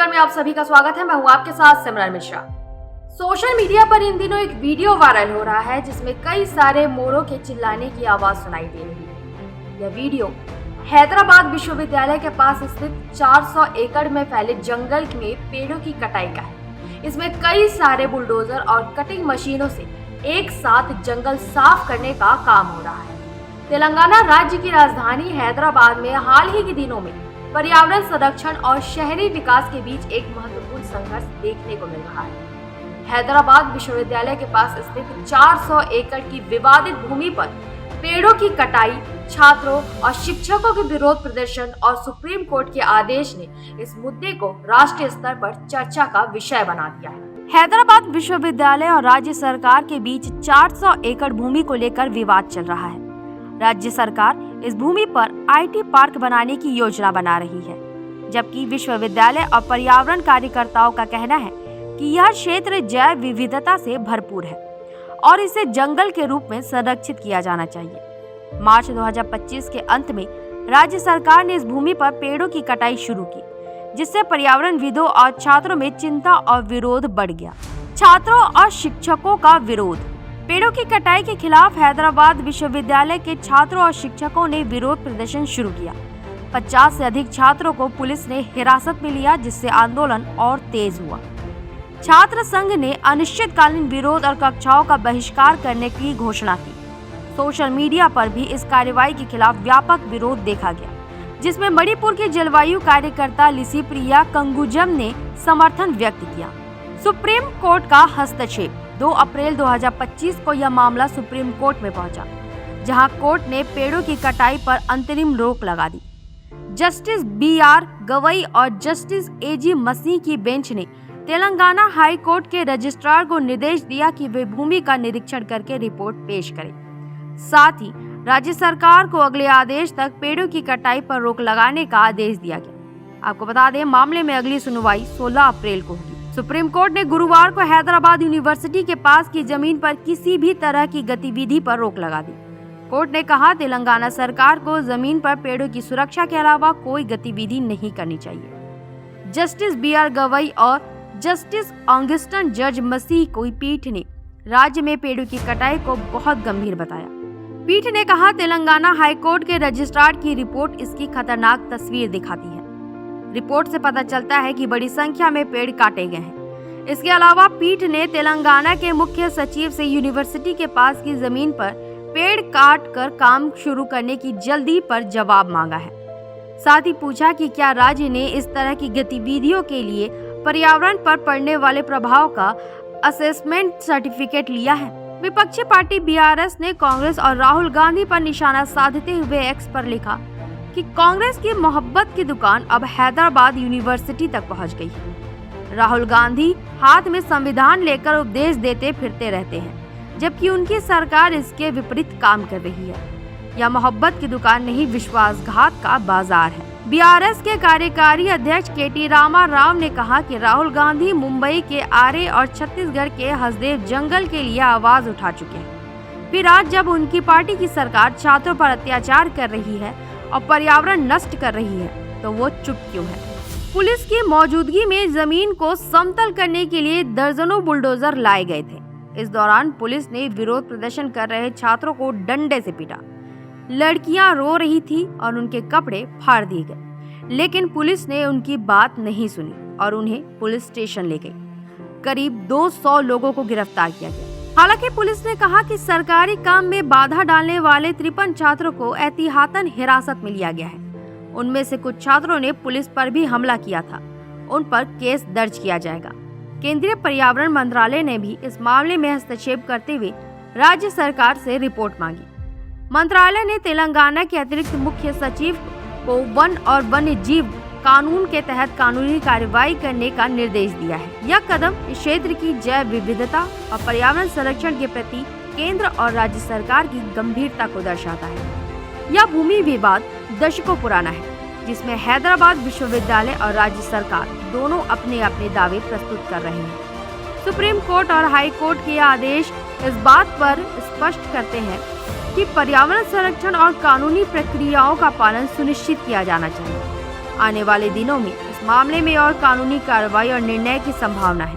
छत्तीसगढ़ में आप सभी का स्वागत है। मैं हूं आपके साथ सिमरन मिश्रा। सोशल मीडिया पर इन दिनों एक वीडियो वायरल हो रहा है जिसमें कई सारे मोरों के चिल्लाने की आवाज सुनाई दे रही है। यह वीडियो हैदराबाद विश्वविद्यालय के पास स्थित 400 एकड़ में फैले जंगल में पेड़ों की कटाई का है। इसमें कई सारे बुलडोजर और कटिंग मशीनों से एक साथ जंगल साफ करने का काम हो रहा है। तेलंगाना राज्य की राजधानी हैदराबाद में हाल ही के दिनों में पर्यावरण संरक्षण और शहरी विकास के बीच एक महत्वपूर्ण संघर्ष देखने को मिल रहा है। हैदराबाद विश्वविद्यालय के पास स्थित 400 एकड़ की विवादित भूमि पर पेड़ों की कटाई, छात्रों और शिक्षकों के विरोध प्रदर्शन और सुप्रीम कोर्ट के आदेश ने इस मुद्दे को राष्ट्रीय स्तर पर चर्चा का विषय बना दिया है। हैदराबाद विश्वविद्यालय और राज्य सरकार के बीच 400 एकड़ भूमि को लेकर विवाद चल रहा है। राज्य सरकार इस भूमि पर आईटी पार्क बनाने की योजना बना रही है, जबकि विश्वविद्यालय और पर्यावरण कार्यकर्ताओं का कहना है कि यह क्षेत्र जैव विविधता से भरपूर है और इसे जंगल के रूप में संरक्षित किया जाना चाहिए। मार्च 2025 के अंत में राज्य सरकार ने इस भूमि पर पेड़ों की कटाई शुरू की, जिससे पर्यावरणविदों और छात्रों में चिंता और विरोध बढ़ गया। छात्रों और शिक्षकों का विरोध। पेड़ों की कटाई के खिलाफ हैदराबाद विश्वविद्यालय के छात्रों और शिक्षकों ने विरोध प्रदर्शन शुरू किया। 50 से अधिक छात्रों को पुलिस ने हिरासत में लिया, जिससे आंदोलन और तेज हुआ। छात्र संघ ने अनिश्चितकालीन विरोध और कक्षाओं का बहिष्कार करने की घोषणा की। सोशल मीडिया पर भी इस कार्रवाई के खिलाफ व्यापक विरोध देखा गया, जिसमें मणिपुर की जलवायु कार्यकर्ता लिसिप्रिया कंगुजम ने समर्थन व्यक्त किया। सुप्रीम कोर्ट का हस्तक्षेप। 2 अप्रैल 2025 को यह मामला सुप्रीम कोर्ट में पहुंचा, जहां कोर्ट ने पेड़ों की कटाई पर अंतरिम रोक लगा दी। जस्टिस BR गवई और जस्टिस AG मसीह की बेंच ने तेलंगाना हाई कोर्ट के रजिस्ट्रार को निर्देश दिया कि वे भूमि का निरीक्षण करके रिपोर्ट पेश करें। साथ ही राज्य सरकार को अगले आदेश तक पेड़ों की कटाई पर रोक लगाने का आदेश दिया गया। आपको बता दें, मामले में अगली सुनवाई 16 अप्रैल को होगी। सुप्रीम कोर्ट ने गुरुवार को हैदराबाद यूनिवर्सिटी के पास की जमीन पर किसी भी तरह की गतिविधि पर रोक लगा दी। कोर्ट ने कहा, तेलंगाना सरकार को जमीन पर पेड़ों की सुरक्षा के अलावा कोई गतिविधि नहीं करनी चाहिए। जस्टिस BR गवई और जस्टिस ऑगस्टिन जज मसीह की पीठ ने राज्य में पेड़ों की कटाई को बहुत गंभीर बताया। पीठ ने कहा, तेलंगाना हाईकोर्ट के रजिस्ट्रार की रिपोर्ट इसकी खतरनाक तस्वीर दिखाती है। रिपोर्ट से पता चलता है कि बड़ी संख्या में पेड़ काटे गए हैं। इसके अलावा पीठ ने तेलंगाना के मुख्य सचिव से यूनिवर्सिटी के पास की जमीन पर पेड़ काट कर काम शुरू करने की जल्दी पर जवाब मांगा है। साथ ही पूछा कि क्या राज्य ने इस तरह की गतिविधियों के लिए पर्यावरण पर पड़ने वाले प्रभाव का असेसमेंट सर्टिफिकेट लिया है। विपक्षी पार्टी BRS ने कांग्रेस और राहुल गांधी पर निशाना साधते हुए एक्स पर लिखा कि कांग्रेस की मोहब्बत की दुकान अब हैदराबाद यूनिवर्सिटी तक पहुंच गई है। राहुल गांधी हाथ में संविधान लेकर उपदेश देते फिरते रहते हैं, जबकि उनकी सरकार इसके विपरीत काम कर रही है। यह मोहब्बत की दुकान नहीं, विश्वासघात का बाजार है। BRS के कार्यकारी अध्यक्ष KT रामा राव ने कहा कि राहुल गांधी मुंबई के आरे और छत्तीसगढ़ के हसदेव जंगल के लिए आवाज उठा चुके हैं। फिर आज जब उनकी पार्टी की सरकार छात्रों पर अत्याचार कर रही है और पर्यावरण नष्ट कर रही है, तो वो चुप क्यों है? पुलिस की मौजूदगी में जमीन को समतल करने के लिए दर्जनों बुलडोजर लाए गए थे। इस दौरान पुलिस ने विरोध प्रदर्शन कर रहे छात्रों को डंडे से पीटा। लड़कियां रो रही थी और उनके कपड़े फाड़ दिए गए, लेकिन पुलिस ने उनकी बात नहीं सुनी और उन्हें पुलिस स्टेशन ले गई। करीब 200 लोगों को गिरफ्तार किया गया। हालांकि पुलिस ने कहा कि सरकारी काम में बाधा डालने वाले 53 छात्रों को एहतियातन हिरासत में लिया गया है। उनमें से कुछ छात्रों ने पुलिस पर भी हमला किया था। उन पर केस दर्ज किया जाएगा। केंद्रीय पर्यावरण मंत्रालय ने भी इस मामले में हस्तक्षेप करते हुए राज्य सरकार से रिपोर्ट मांगी। मंत्रालय ने तेलंगाना के अतिरिक्त मुख्य सचिव को वन और वन्य जीव कानून के तहत कानूनी कार्रवाई करने का निर्देश दिया है। यह कदम इस क्षेत्र की जैव विविधता और पर्यावरण संरक्षण के प्रति केंद्र और राज्य सरकार की गंभीरता को दर्शाता है। यह भूमि विवाद दशकों पुराना है, जिसमें हैदराबाद विश्वविद्यालय और राज्य सरकार दोनों अपने अपने दावे प्रस्तुत कर रहे हैं। सुप्रीम कोर्ट और हाई कोर्ट के आदेश इस बात पर स्पष्ट करते हैं कि पर्यावरण संरक्षण और कानूनी प्रक्रियाओं का पालन सुनिश्चित किया जाना चाहिए। आने वाले दिनों में इस मामले में और कानूनी कार्रवाई और निर्णय की संभावना है,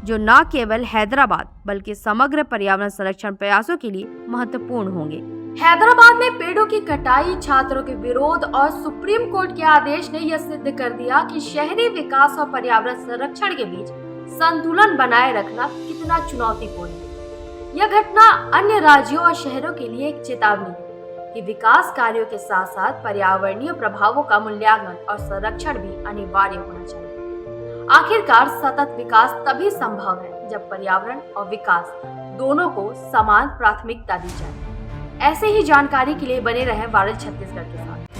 जो न केवल हैदराबाद बल्कि समग्र पर्यावरण संरक्षण प्रयासों के लिए महत्वपूर्ण होंगे। हैदराबाद में पेड़ों की कटाई, छात्रों के विरोध और सुप्रीम कोर्ट के आदेश ने यह सिद्ध कर दिया कि शहरी विकास और पर्यावरण संरक्षण के बीच संतुलन बनाए रखना कितना चुनौतीपूर्ण है। यह घटना अन्य राज्यों और शहरों के लिए एक चेतावनी है कि विकास कार्यों के साथ साथ पर्यावरणीय प्रभावों का मूल्यांकन और संरक्षण भी अनिवार्य होना चाहिए। आखिरकार सतत विकास तभी संभव है जब पर्यावरण और विकास दोनों को समान प्राथमिकता दी जाए। ऐसे ही जानकारी के लिए बने रहें वायरल छत्तीसगढ़ के साथ।